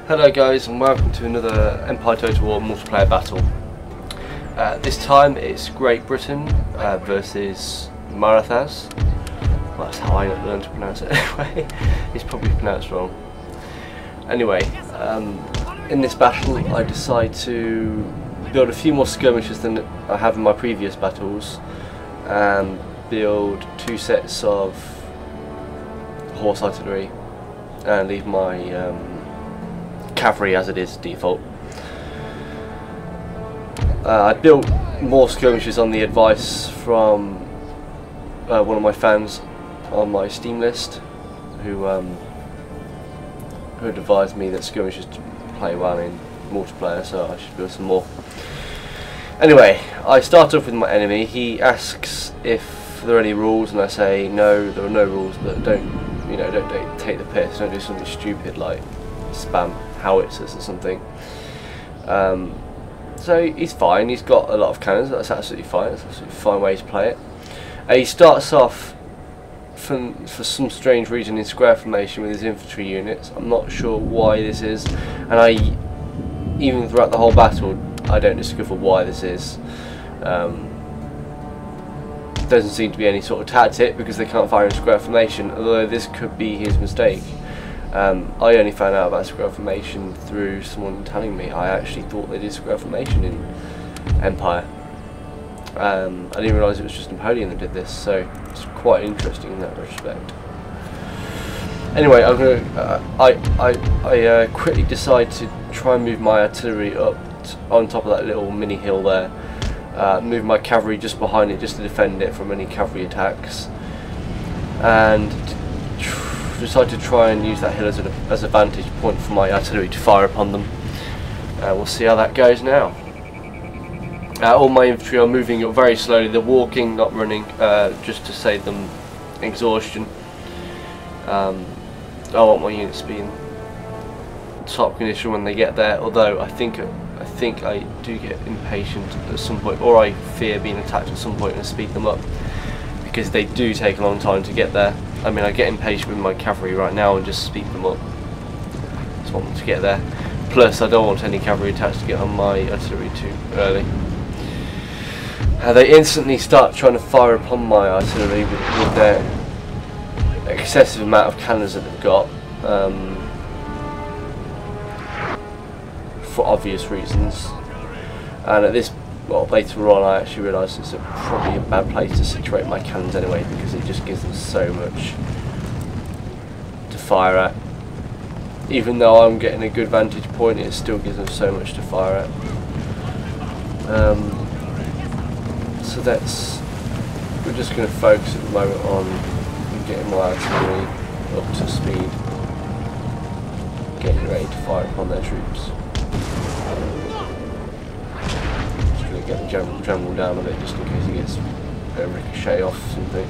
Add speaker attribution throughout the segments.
Speaker 1: Hello guys, and welcome to another Empire Total War multiplayer battle. This time it's Great Britain versus Marathas. Well, that's how I learned to pronounce it anyway. It's probably pronounced wrong. Anyway, in this battle I decide to build a few more skirmishers than I have in my previous battles, and build 2 sets of horse artillery and leave my cavalry as it is default. I built more skirmishers on the advice from one of my fans on my Steam list, who had advised me that skirmishers play well in multiplayer, so I should build some more. Anyway, I start off with my enemy. He asks if there are any rules, and I say no, there are no rules, but don't take the piss, don't do something stupid like spam howitzers or something. So he's fine, he's got a lot of cannons, that's absolutely fine, that's absolutely fine way to play it. He starts off for some strange reason in square formation with his infantry units. I'm not sure why this is, and even throughout the whole battle I don't discover why this is. Doesn't seem to be any sort of tactic because they can't fire in square formation, although this could be his mistake. I only found out about square formation through someone telling me. I actually thought they did square formation in Empire. I didn't realise it was just Napoleon that did this, so it's quite interesting in that respect. Anyway, I'm gonna. I quickly decide to try and move my artillery up on top of that little mini hill there. Move my cavalry just behind it, just to defend it from any cavalry attacks, and decide to try and use that hill as a vantage point for my artillery to fire upon them. We'll see how that goes now. All my infantry are moving up very slowly. They're walking, not running, just to save them exhaustion. I want my units to be in top condition when they get there, although I think I do get impatient at some point, or I fear being attacked at some point and speed them up, because they do take a long time to get there. I mean, I get impatient with my cavalry right now and just speed them up. Just want them to get there. Plus, I don't want any cavalry attacks to get on my artillery too early. They instantly start trying to fire upon my artillery with their excessive amount of cannons that they've got, for obvious reasons. And at this, well, later on I actually realised it's probably a bad place to situate my cannons anyway, because it just gives them so much to fire at. Even though I'm getting a good vantage point, it still gives them so much to fire at. So we're just going to focus at the moment on getting my artillery up to speed, getting ready to fire upon their troops. Get the general down a bit just in case he gets a ricochet off something.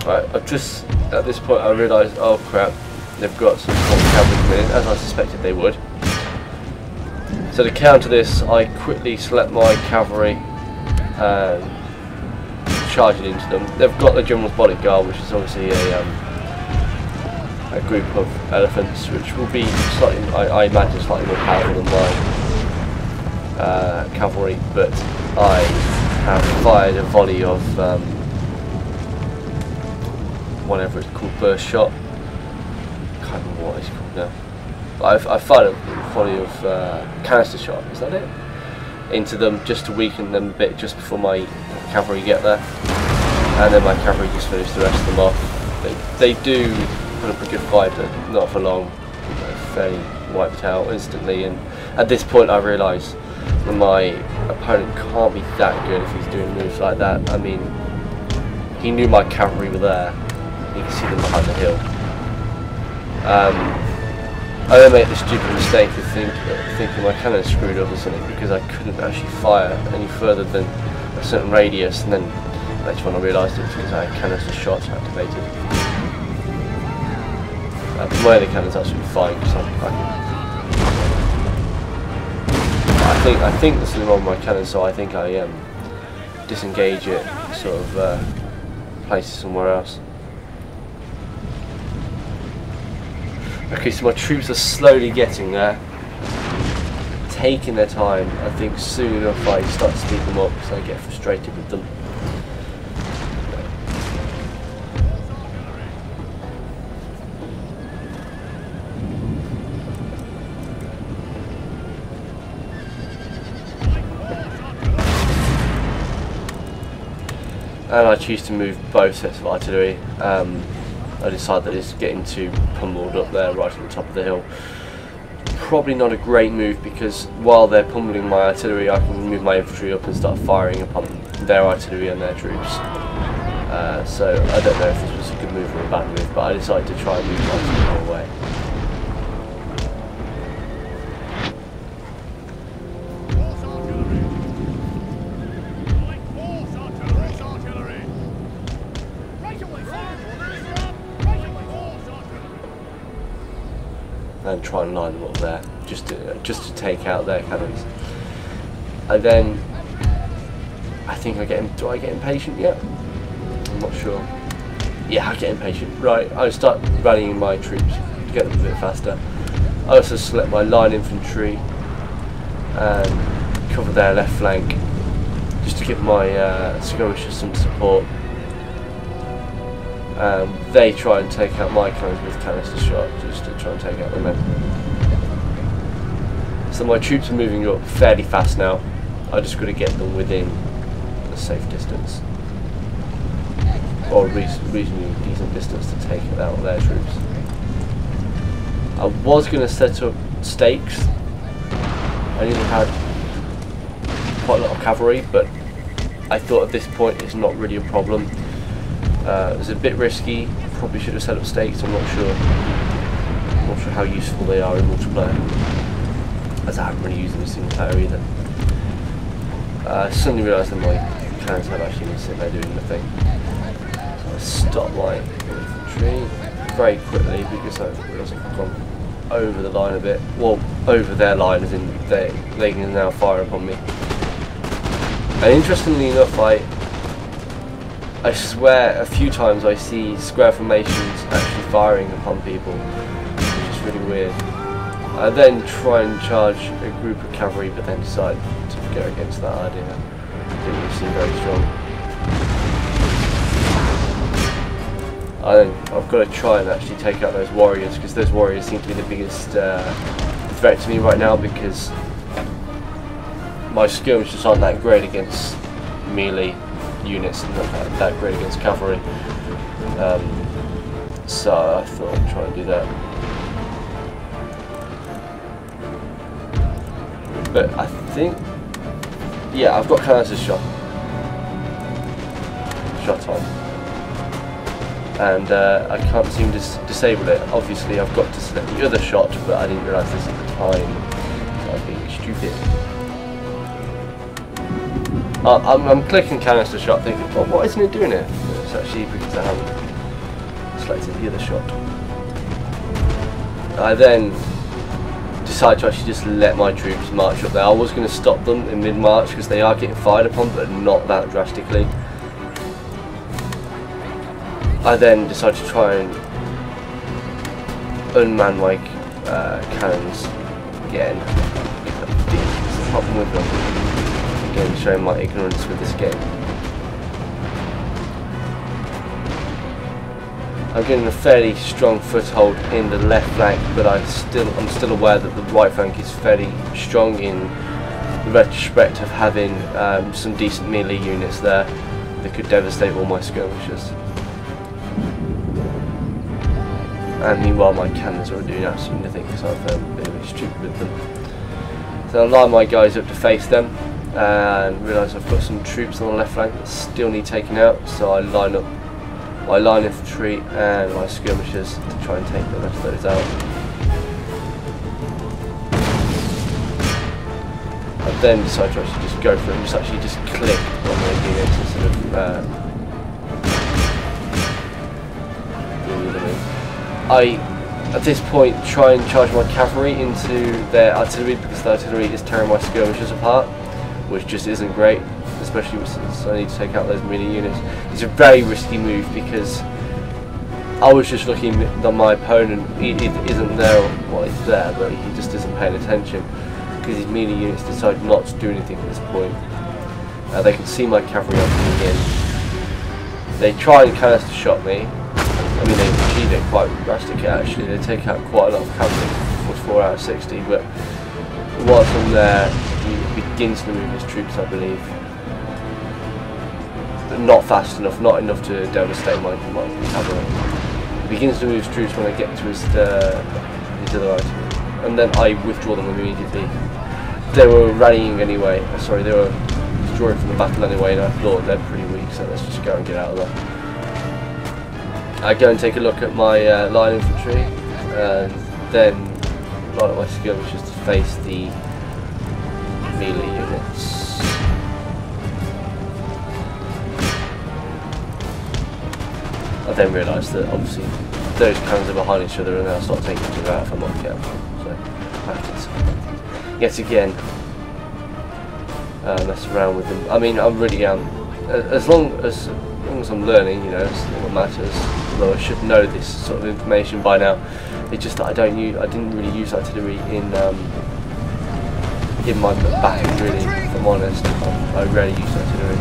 Speaker 1: Right, I've just, at this point I realised, oh crap, they've got some cavalry coming in, as I suspected they would. So to counter this, I quickly select my cavalry and charge it into them. They've got the General's Bodyguard, which is obviously a group of elephants, which will be slightly, I imagine, slightly more powerful than my cavalry, but I have fired a volley of whatever it's called, burst shot. I can't remember what it's called now. I fired a volley of canister shot, is that it? Into them, just to weaken them a bit just before my cavalry get there, and then my cavalry just finish the rest of them off. They do put up a good fight, but not for long. They're fairly wiped out instantly, and at this point I realise that my opponent can't be that good if he's doing moves like that. I mean, he knew my cavalry were there. You can see them behind the hill. I then made the stupid mistake of thinking my cannon screwed up or something, because I couldn't actually fire any further than a certain radius, and then later on I realised it was because I had canister shots activated. My other cannon's absolutely fine, because I think there's something wrong with my cannon, so I think I disengage it sort of place it somewhere else. Okay, so my troops are slowly getting there, taking their time. I think soon enough I start to speed them up because I get frustrated with them. And I choose to move both sets of artillery. I decide that it's getting too pummeled up there right at the top of the hill. Probably not a great move because while they're pummeling my artillery I can move my infantry up and start firing upon their artillery and their troops. So I don't know if this was a good move or a bad move, but I decided to try and move my artillery away. And try and line them up there, just to take out their cannons. I think do I get impatient yet? I'm not sure. Yeah, I get impatient. Right, I start rallying my troops to get them a bit faster. I also select my line infantry and cover their left flank, just to give my skirmishers some support. They try and take out my cannons with canister shot, just to try and take out the men. So my troops are moving up fairly fast now. I just got to get them within a safe distance, or reasonably decent distance to take out their troops. I was going to set up stakes. I nearly had quite a lot of cavalry, but I thought at this point it's not really a problem. It's a bit risky. Probably should have set up stakes. I'm not sure. I'm not sure how useful they are in multiplayer, as I haven't really used them in single player either. I suddenly realised that my cannons had actually been sitting there doing nothing. So I stopped my infantry very quickly because I realised I've gone over the line a bit. Well, over their line, as in they can now fire upon me. And interestingly enough, I swear a few times I see square formations actually firing upon people, which is really weird. I then try and charge a group of cavalry, but then decide to go against that idea. Didn't really seem very strong. I've got to try and actually take out those warriors, because those warriors seem to be the biggest threat to me right now, because my skirmishers aren't that great against melee units and not that great against cavalry. So I thought I'd try and do that. But I think, yeah, I've got canister shot on, and I can't seem to disable it. Obviously I've got to select the other shot, but I didn't realise this at the time, so I'm being stupid. I'm clicking canister shot thinking, well, why isn't it doing it? It's actually because I haven't selected the other shot. I then decided to actually just let my troops march up there. I was going to stop them in mid-march because they are getting fired upon, but not that drastically. I then decided to try and unman my cannons again. That's the problem with them. Again, showing my ignorance with this game. I'm getting a fairly strong foothold in the left flank, but I'm still aware that the right flank is fairly strong in the retrospect of having some decent melee units there that could devastate all my skirmishers. And meanwhile my cannons are doing absolutely nothing because I've been a bit stupid with them. So I line my guys up to face them and realise I've got some troops on the left flank that still need taking out, so I line up my line infantry and my skirmishers to try and take the rest of those out. I then decide to actually just go for it and just click on the units instead of I, at this point, try and charge my cavalry into their artillery because the artillery is tearing my skirmishers apart, which just isn't great. It's especially since I need to take out those melee units. It's a very risky move because I was just looking at my opponent. He isn't there, well, he's there, but he just isn't paying attention because his melee units decide not to do anything at this point. They can see my cavalry coming in. They try and canister shot me. I mean, they achieve it quite drastically actually. They take out quite a lot of cavalry, was 4 out of 60, but whilst I'm there, he begins to move his troops, I believe. But not fast enough, not enough to devastate my cavalry. He begins to move his troops when I get to his other item, and then I withdraw them immediately. They were rallying anyway, sorry, they were withdrawing from the battle anyway, and I thought they're pretty weak, so let's just go and get out of there. I go and take a look at my line infantry, and then line up my skirmishers to face the melee units. I then realised that obviously those cannons are behind each other and they'll start taking each other out if I'm not careful. So I have to yet again mess around with them. I mean, I really am. As long as I'm learning, you know, that's what matters. Although I should know this sort of information by now. It's just that I didn't really use artillery in my battles really, if I'm honest. I rarely use artillery.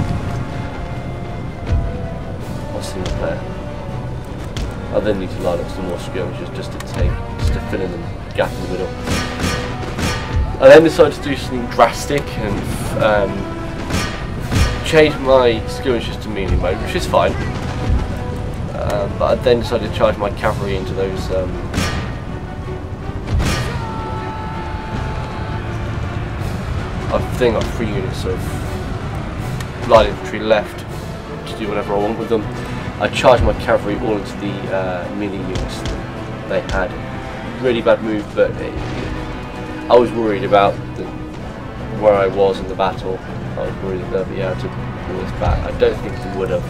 Speaker 1: I'll see the player. I then need to line up some more skirmishes just to fill in the gap in the middle. I then decided to do something drastic and change my skirmishes to melee mode, which is fine. But I then decided to charge my cavalry into those I think I've 3 units of light infantry left to do whatever I want with them. I charged my cavalry all into the melee units that they had. Really bad move, but I was worried about where I was in the battle. I was worried that they'd be able to pull this back. I don't think they would have.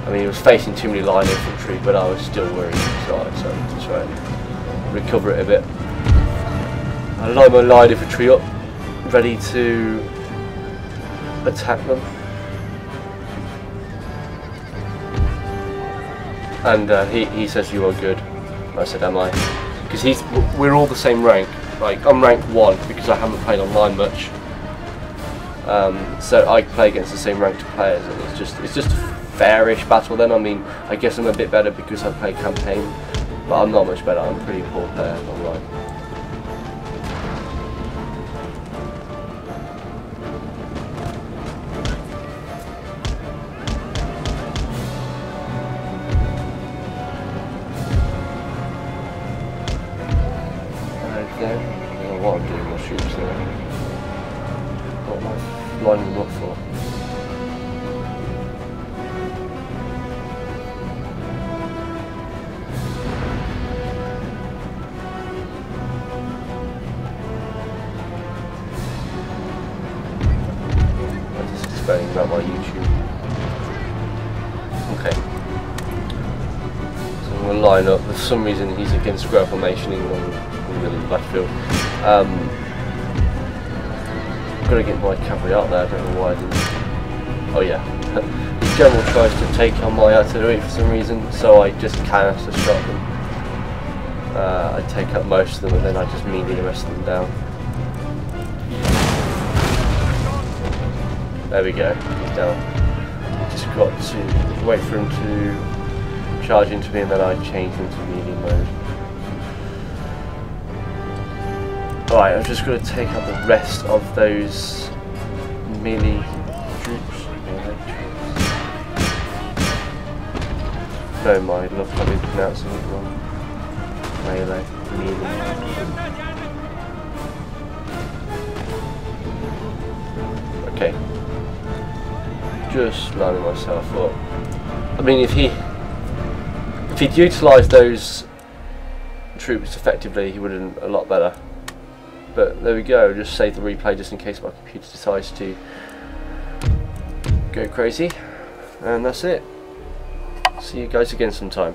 Speaker 1: I mean, it was facing too many line infantry, but I was still worried, so I decided to try and recover it a bit. I line my line infantry up, ready to attack them. And he says, "You are good." I said, "Am I?" Because we're all the same rank. Like, I'm rank 1 because I haven't played online much. So I play against the same ranked players, and it's just a fairish battle then. I mean, I guess I'm a bit better because I play campaign, but I'm not much better. I'm a pretty poor player online. There. I don't know what I'm doing with my troops there. What am I lining them up for? I'm just explaining about my YouTube. Okay. So I'm going to line up. For some reason he's against square formation in the middle of the battlefield. I've got to get my cavalry out there, I don't know why I didn't. Oh yeah. The general tries to take on my artillery for some reason, so I just canister shot them. I take out most of them and then I just melee the rest of them down. There we go, he's down. Just got to wait for him to charge into me and then I change into melee mode. Alright, I'm just going to take out the rest of those melee troops. No mind, look, I've been pronouncing it wrong. Melee, melee. Okay. Just lining myself up. I mean, if he'd utilised those troops effectively, he would have done a lot better. But there we go, just save the replay just in case my computer decides to go crazy. And that's it. See you guys again sometime.